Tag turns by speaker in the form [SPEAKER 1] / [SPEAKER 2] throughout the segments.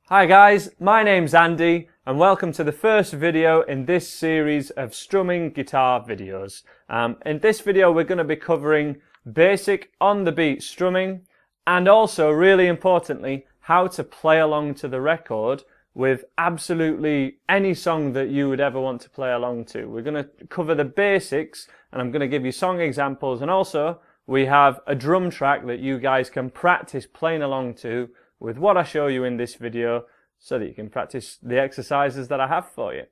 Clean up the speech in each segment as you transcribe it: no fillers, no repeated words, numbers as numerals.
[SPEAKER 1] Hi guys, my name's Andy and welcome to the first video in this series of strumming guitar videos. In this video we're going to be covering basic on the beat strumming and also, really importantly, how to play along to the record with absolutely any song that you would ever want to play along to. We're going to cover the basics and I'm going to give you song examples, and also we have a drum track that you guys can practice playing along to with what I show you in this video, so that you can practice the exercises that I have for you.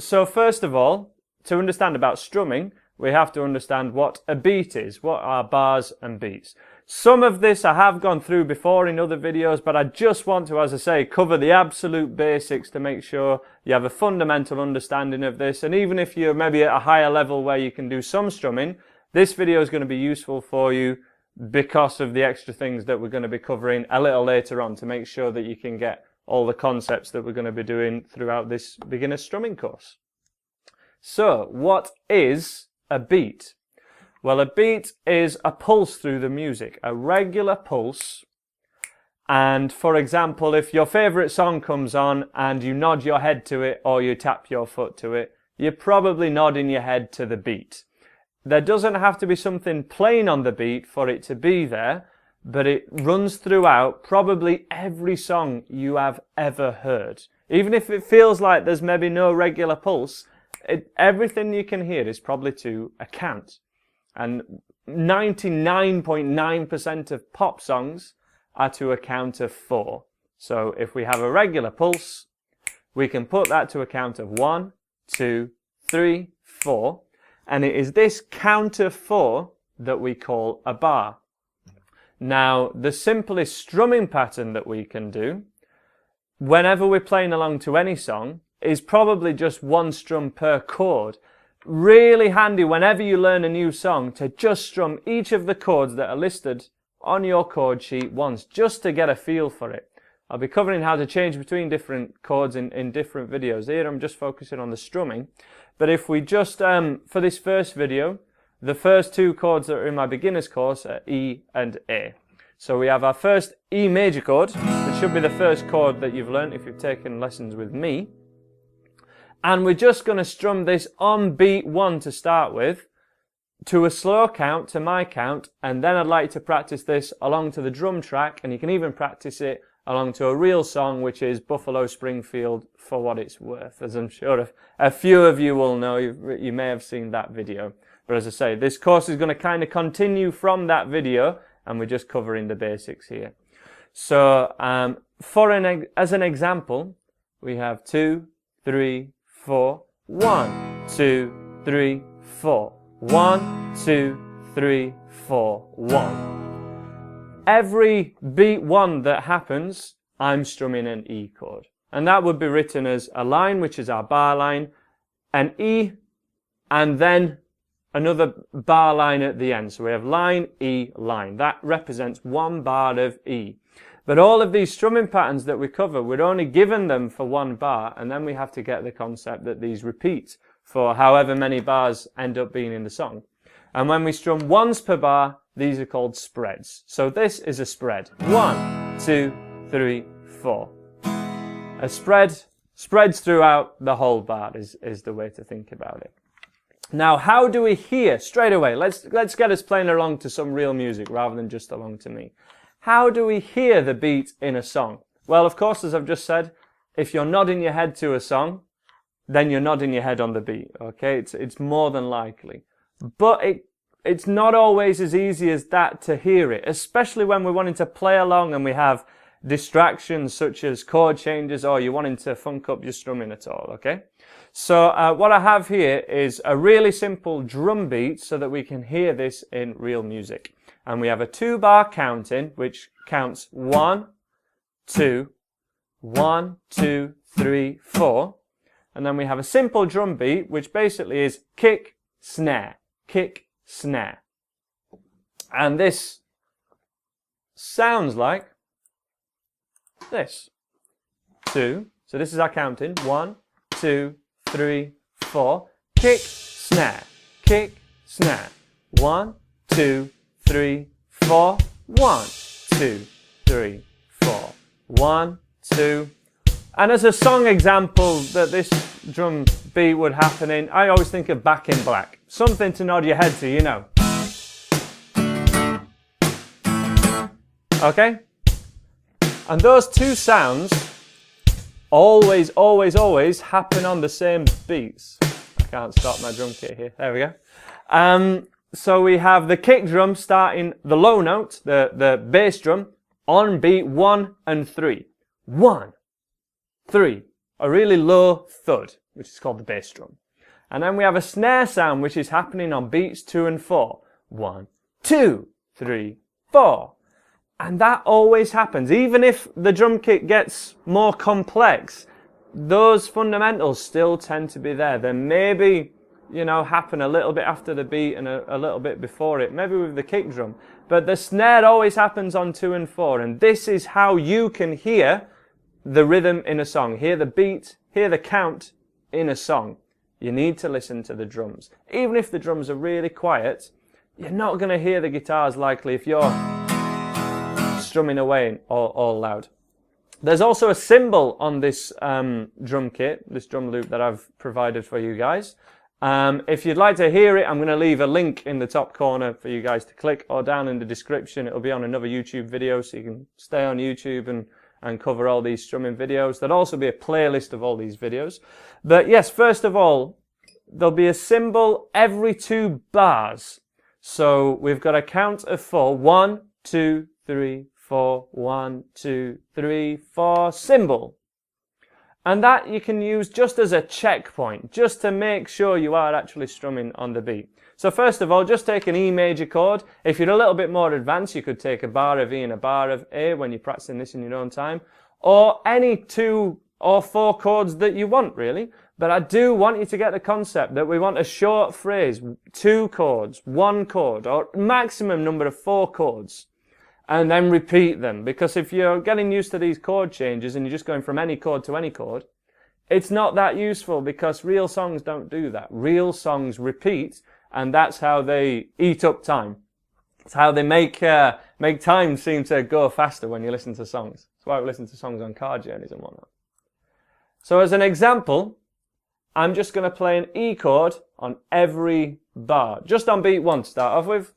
[SPEAKER 1] So first of all, to understand about strumming, we have to understand what a beat is, what are bars and beats. Some of this I have gone through before in other videos, but I just want to, as I say, cover the absolute basics to make sure you have a fundamental understanding of this. And even if you're maybe at a higher level where you can do some strumming, this video is going to be useful for you because of the extra things that we're going to be covering a little later on to make sure that you can get all the concepts that we're going to be doing throughout this beginner strumming course. So, what is a beat? Well, a beat is a pulse through the music, a regular pulse. And for example, if your favourite song comes on and you nod your head to it or you tap your foot to it, you're probably nodding your head to the beat. There doesn't have to be something playing on the beat for it to be there, but it runs throughout probably every song you have ever heard. Even if it feels like there's maybe no regular pulse, everything you can hear is probably to a count. And 99.9% of pop songs are to a count of 4. So if we have a regular pulse, we can put that to a count of 1, 2, 3, 4. And it is this count of 4 that we call a bar. Now, the simplest strumming pattern that we can do, whenever we're playing along to any song, is probably just one strum per chord. Really handy whenever you learn a new song to just strum each of the chords that are listed on your chord sheet once, just to get a feel for it. I'll be covering how to change between different chords in different videos. Here I'm just focusing on the strumming. But if we just, for this first video, the first 2 chords that are in my beginner's course are E and A. So we have our first E major chord, which should be the first chord that you've learnt if you've taken lessons with me. And we're just going to strum this on beat 1 to start with, to a slow count, to my count, and then I'd like to practice this along to the drum track, and you can even practice it along to a real song, which is Buffalo Springfield, For What It's Worth, as I'm sure a few of you will know. You may have seen that video. But as I say, this course is going to kind of continue from that video, and we're just covering the basics here. So, as an example, we have 2, 3, 4, 1, 2, 3, 4, 1, 2, 3, 4, 1. Every beat 1 that happens, I'm strumming an E chord. And that would be written as a line, which is our bar line, an E, and then another bar line at the end. So we have line, E, line. That represents 1 bar of E. But all of these strumming patterns that we cover, we're only given them for 1 bar, and then we have to get the concept that these repeat for however many bars end up being in the song. And when we strum once per bar, these are called spreads. So this is a spread. 1, 2, 3, 4. A spread spreads throughout the whole bar is the way to think about it. Now, how do we hear? Straight away, let's get us playing along to some real music rather than just along to me. How do we hear the beat in a song? Well, of course, as I've just said, if you're nodding your head to a song, then you're nodding your head on the beat, okay? It's more than likely. But it's not always as easy as that to hear it, especially when we're wanting to play along and we have distractions such as chord changes, or you're wanting to funk up your strumming at all, okay? So what I have here is a really simple drum beat so that we can hear this in real music. And we have a 2-bar counting, which counts 1, 2, 1, 2, 3, 4. And then we have a simple drum beat, which basically is kick, snare, kick, snare. And this sounds like this. 2. So this is our counting. 1, 2, 3, 4. Kick, snare, kick, snare. 1, 2, 3, 4. 1, 2, 3, 4. 1, 2. And as a song example that this drum beat would happen in, I always think of Back in Black. Something to nod your head to, you know. Okay? And those two sounds always, always, always happen on the same beats. I can't stop my drum kit here. There we go. So we have the kick drum starting the low note, the bass drum, on beat 1 and 3. 1, 3. A really low thud, which is called the bass drum. And then we have a snare sound, which is happening on beats 2 and 4. 1, 2, 3, 4. And that always happens. Even if the drum kit gets more complex, those fundamentals still tend to be there. They maybe, you know, happen a little bit after the beat and a little bit before it, maybe with the kick drum. But the snare always happens on 2 and 4. And this is how you can hear the rhythm in a song. Hear the beat, hear the count in a song. You need to listen to the drums. Even if the drums are really quiet, you're not going to hear the guitars likely if you're strumming away all loud. There's also a cymbal on this drum kit, this drum loop that I've provided for you guys. If you'd like to hear it, I'm going to leave a link in the top corner for you guys to click, or down in the description. It'll be on another YouTube video, so you can stay on YouTube and cover all these strumming videos. There'll also be a playlist of all these videos. But yes, first of all, there'll be a cymbal every 2 bars. So we've got a count of 4. 1, 2, 3, 4, 1, 2, 3, 4, cymbal. And that you can use just as a checkpoint, just to make sure you are actually strumming on the beat. So first of all, just take an E major chord. If you're a little bit more advanced, you could take a bar of E and a bar of A when you're practicing this in your own time. Or any 2 or 4 chords that you want, really. But I do want you to get the concept that we want a short phrase, 2 chords, 1 chord, or maximum number of 4 chords. And then repeat them, because if you're getting used to these chord changes and you're just going from any chord to any chord, it's not that useful, because real songs don't do that. Real songs repeat, and that's how they eat up time. It's how they make time seem to go faster when you listen to songs. That's why we listen to songs on car journeys and whatnot. So as an example, I'm just going to play an E chord on every bar, just on beat 1 to start off with.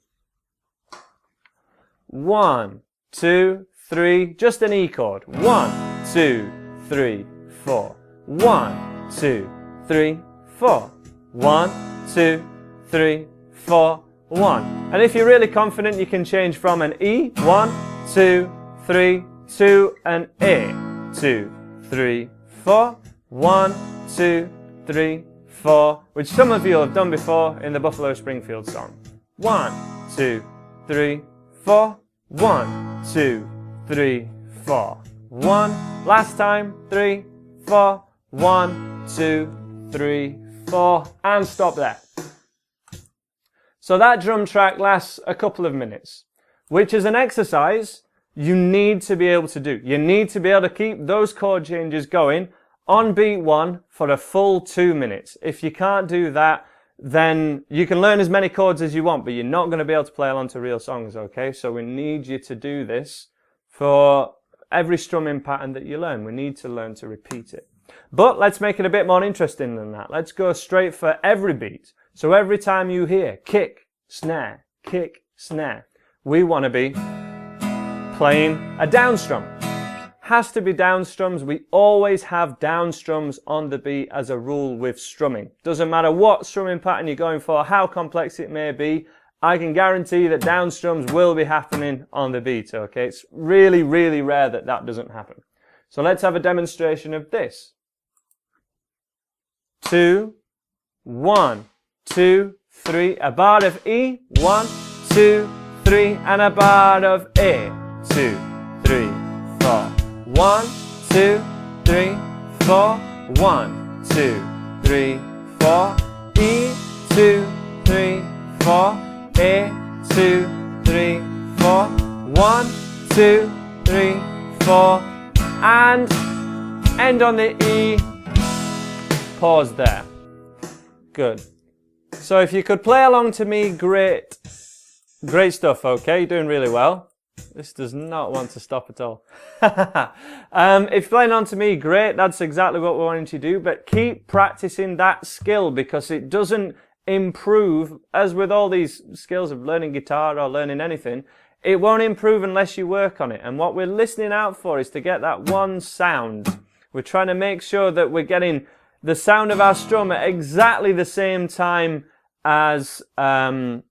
[SPEAKER 1] 1, 2, 3, just an E chord. 1, 2, 3, 4. 1, 2, 3, 4. 1, 2, 3, 4, 1. And if you're really confident, you can change from an E, 1, 2, 3, to an A, 2, 3, 4. 1, 2, 3, 4, which some of you have done before in the Buffalo Springfield song. 1, 2, 3, 4. 1, 2, 3, 4. 1. Last time. 3, 4. 1, 2, 3, 4. And stop there. So that drum track lasts a couple of minutes, which is an exercise you need to be able to do. You need to be able to keep those chord changes going on beat 1 for a full 2 minutes. If you can't do that, then you can learn as many chords as you want, but you're not going to be able to play along to real songs, okay? So we need you to do this for every strumming pattern that you learn. We need to learn to repeat it. But let's make it a bit more interesting than that. Let's go straight for every beat. So every time you hear kick, snare, we want to be playing a down strum. Has to be down strums. We always have down strums on the beat as a rule with strumming. Doesn't matter what strumming pattern you're going for, how complex it may be, I can guarantee that down strums will be happening on the beat, okay? It's really, really rare that that doesn't happen. So let's have a demonstration of this. 2, 1, 2, 3, a bar of E, 1, 2, 3, and a bar of A, 2, 3, 4. 1, 2, 3, 4. 1, 2, 3, 4. E, 2, 3, 4. A, 2, 3, 4. 1, 2, 3, 4. And end on the E. Pause there. Good. So if you could play along to me, great stuff, okay? You're doing really well. This does not want to stop at all. If you're playing on to me, great. That's exactly what we're wanting to do. But keep practicing that skill, because it doesn't improve, as with all these skills of learning guitar or learning anything, it won't improve unless you work on it. And what we're listening out for is to get that one sound. We're trying to make sure that we're getting the sound of our strum at exactly the same time as the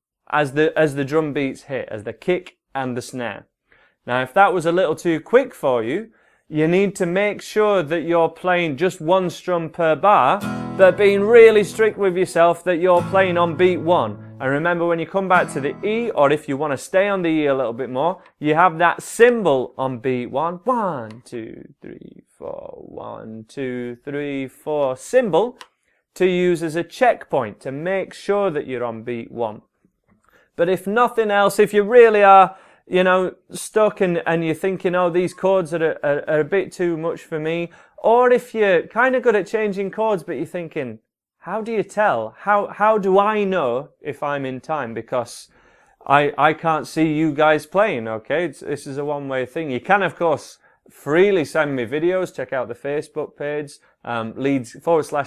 [SPEAKER 1] drum beats hit, as the kick and the snare. Now, if that was a little too quick for you, you need to make sure that you're playing just one strum per bar, but being really strict with yourself that you're playing on beat 1. And remember, when you come back to the E, or if you want to stay on the E a little bit more, you have that cymbal on beat 1. 1, 2, 3, 4. 1, 2, 3, 4. Cymbal to use as a checkpoint to make sure that you're on beat 1. But if nothing else, if you really are, stuck and you're thinking, oh, these chords are a bit too much for me, or if you're kind of good at changing chords, but you're thinking, how do you tell? How do I know if I'm in time? Because I can't see you guys playing, okay? This is a one-way thing. You can, of course, freely send me videos. Check out the Facebook page,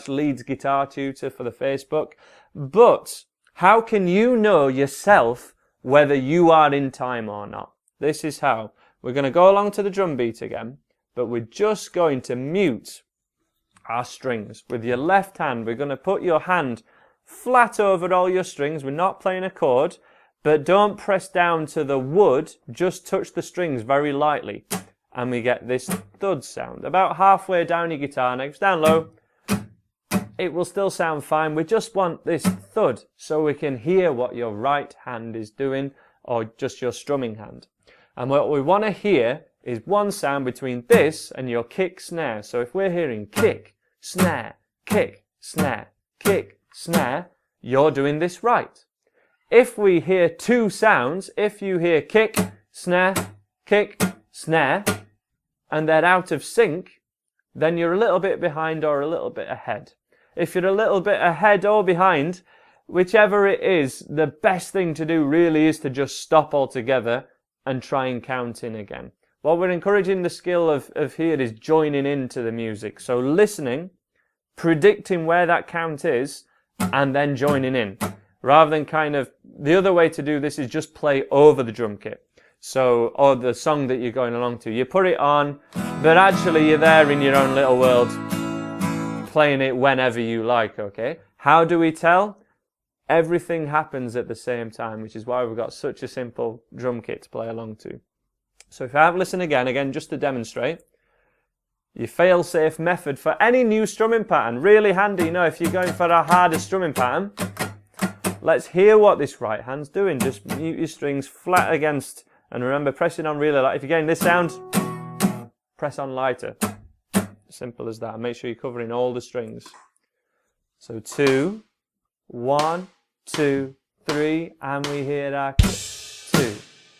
[SPEAKER 1] Leeds Guitar Tutor for the Facebook. But how can you know yourself whether you are in time or not? This is how. We're going to go along to the drum beat again, but we're just going to mute our strings. With your left hand, we're going to put your hand flat over all your strings. We're not playing a chord, but don't press down to the wood. Just touch the strings very lightly. And we get this thud sound. About halfway down your guitar neck, down low. It will still sound fine. We just want this thud so we can hear what your right hand is doing, or just your strumming hand. And what we want to hear is one sound between this and your kick snare. So if we're hearing kick, snare, kick, snare, kick, snare, you're doing this right. If we hear two sounds, if you hear kick, snare, and they're out of sync, then you're a little bit behind or a little bit ahead. If you're a little bit ahead or behind, whichever it is, the best thing to do really is to just stop altogether and try and count in again. What we're encouraging the skill of here is joining into the music. So listening, predicting where that count is, and then joining in. Rather than kind of, the other way to do this is just play over the drum kit. So, or the song that you're going along to. You put it on, but actually you're there in your own little world, playing it whenever you like, okay? How do we tell? Everything happens at the same time, which is why we've got such a simple drum kit to play along to. So if I have listen again, just to demonstrate, your fail-safe method for any new strumming pattern, really handy, if you're going for a harder strumming pattern, let's hear what this right hand's doing. Just mute your strings flat against, and remember, pressing on really light. If you're getting this sound, press on lighter. Simple as that. Make sure you're covering all the strings. So 2, 1, 2, 3, and we hear our kick. 2,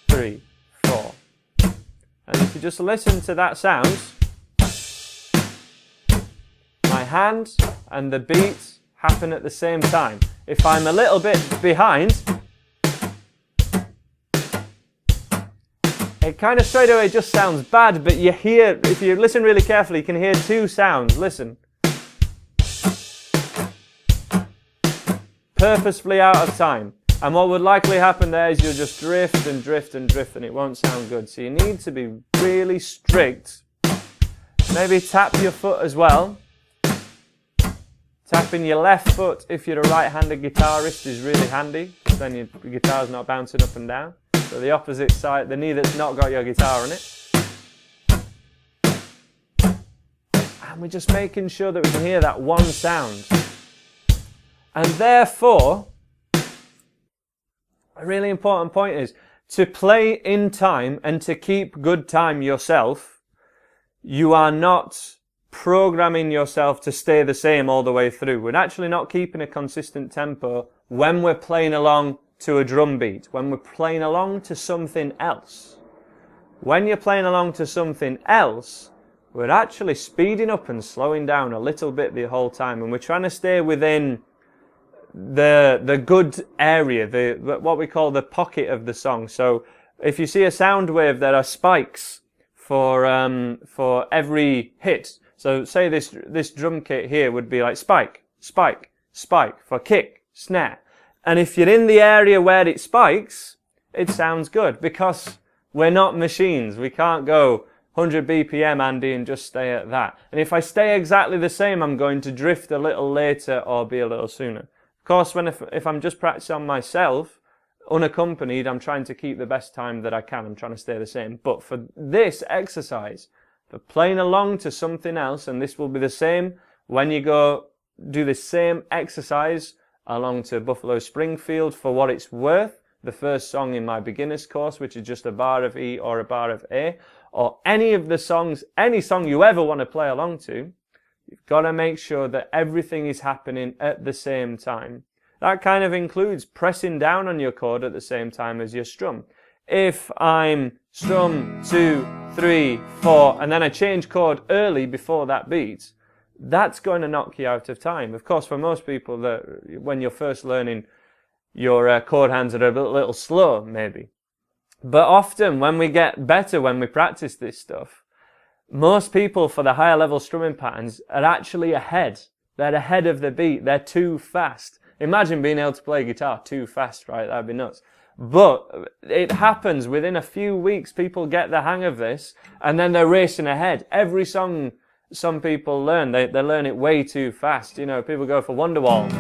[SPEAKER 1] 3, 4. And if you just listen to that sound, my hand and the beat happen at the same time. If I'm a little bit behind, it kind of straight away just sounds bad, but you hear, if you listen really carefully, you can hear two sounds. Listen. Purposefully out of time. And what would likely happen there is you'll just drift and drift and drift, and it won't sound good. So you need to be really strict. Maybe tap your foot as well. Tapping your left foot if you're a right-handed guitarist is really handy, because then your guitar's not bouncing up and down. So the opposite side, the knee that's not got your guitar on it. And we're just making sure that we can hear that one sound. And therefore, a really important point is to play in time and to keep good time yourself. You are not programming yourself to stay the same all the way through. We're actually not keeping a consistent tempo when we're playing along to a drum beat, when we're playing along to something else. When you're playing along to something else, we're actually speeding up and slowing down a little bit the whole time, and we're trying to stay within the good area, what we call the pocket of the song. So If you see a sound wave, there are spikes for every hit. So say this drum kit here would be like spike, spike, spike for kick, snare. And if you're in the area where it spikes, it sounds good, because we're not machines. We can't go 100 BPM, Andy, and just stay at that. And if I stay exactly the same, I'm going to drift a little later or be a little sooner. Of course, if I'm just practicing on myself, unaccompanied, I'm trying to keep the best time that I can. I'm trying to stay the same. But for this exercise, for playing along to something else, and this will be the same when you go do this same exercise along to Buffalo Springfield, for what it's worth, the first song in my beginner's course, which is just a bar of E or a bar of A, or any of the songs, any song you ever want to play along to, you've got to make sure that everything is happening at the same time. That kind of includes pressing down on your chord at the same time as your strum. If I'm strum 2, 3, 4, and then I change chord early before that beat, that's going to knock you out of time. Of course, for most people, when you're first learning, your chord hands are a little slow, maybe. But often, when we get better, when we practice this stuff, most people for the higher level strumming patterns are actually ahead. They're ahead of the beat. They're too fast. Imagine being able to play guitar too fast, right? That'd be nuts. But it happens within a few weeks. People get the hang of this, and then they're racing ahead. Every song some people learn, they learn it way too fast. You know, people go for Wonderwall,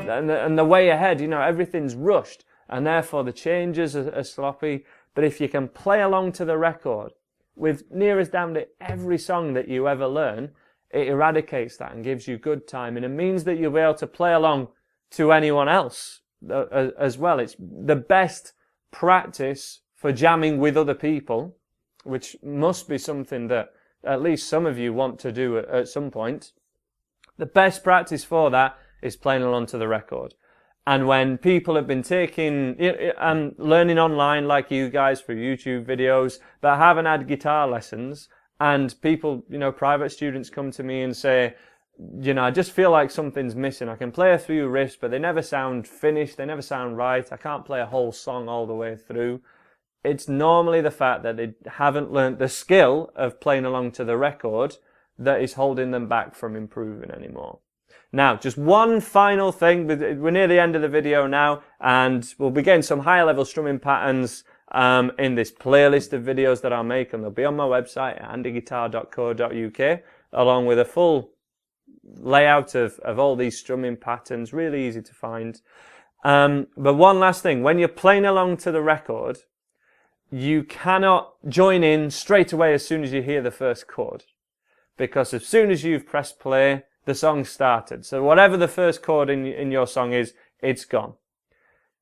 [SPEAKER 1] and they're way ahead. You know, everything's rushed, and therefore the changes are sloppy. But if you can play along to the record with near as damn to every song that you ever learn, it eradicates that and gives you good time, and it means that you'll be able to play along to anyone else as well. It's the best practice for jamming with other people, which must be something that at least some of you want to do at some point. The best practice for that is playing along to the record. And when people have been taking and learning online like you guys for YouTube videos, but haven't had guitar lessons, and people, you know, private students come to me and say, you know, I just feel like something's missing. I can play a few riffs, but they never sound finished. They never sound right. I can't play a whole song all the way through. It's normally the fact that they haven't learnt the skill of playing along to the record that is holding them back from improving anymore. Now, just one final thing. We're near the end of the video now, and we'll be getting some higher level strumming patterns in this playlist of videos that I'll make, and they'll be on my website at andyguitar.co.uk, along with a full layout of all these strumming patterns, really easy to find. But one last thing, when you're playing along to the record, you cannot join in straight away as soon as you hear the first chord, because as soon as you've pressed play, the song started. So whatever the first chord in your song is, it's gone.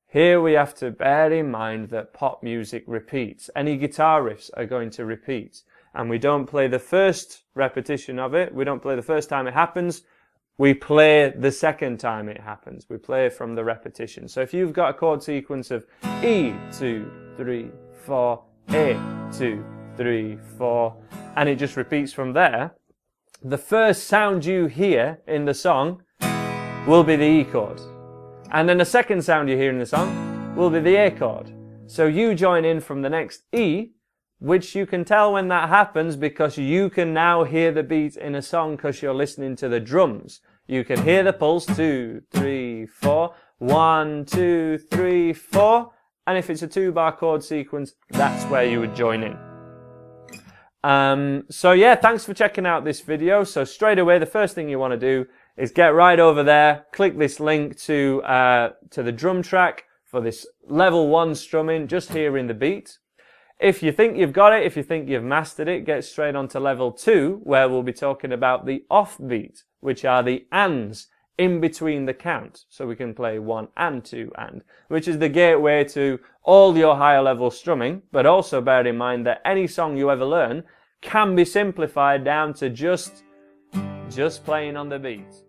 [SPEAKER 1] Here we have to bear in mind that pop music repeats. Any guitar riffs are going to repeat. And we don't play the first repetition of it. We don't play the first time it happens. We play the second time it happens. We play from the repetition. So if you've got a chord sequence of E, 2, 3, 4, A, 2, 3, 4, and it just repeats from there, the first sound you hear in the song will be the E chord. And then the second sound you hear in the song will be the A chord. So you join in from the next E, which you can tell when that happens because you can now hear the beat in a song because you're listening to the drums. You can hear the pulse, 2, 3, 4, 1, 2, 3, 4. And if it's a 2-bar chord sequence, that's where you would join in. So yeah, thanks for checking out this video. So straight away, the first thing you want to do is get right over there, click this link to the drum track for this level 1 strumming, just hearing the beat. If you think you've got it, if you think you've mastered it, get straight on to level 2, where we'll be talking about the off beat, which are the ands in between the count. So we can play 1 and 2 and, which is the gateway to all your higher level strumming. But also bear in mind that any song you ever learn can be simplified down to just playing on the beat.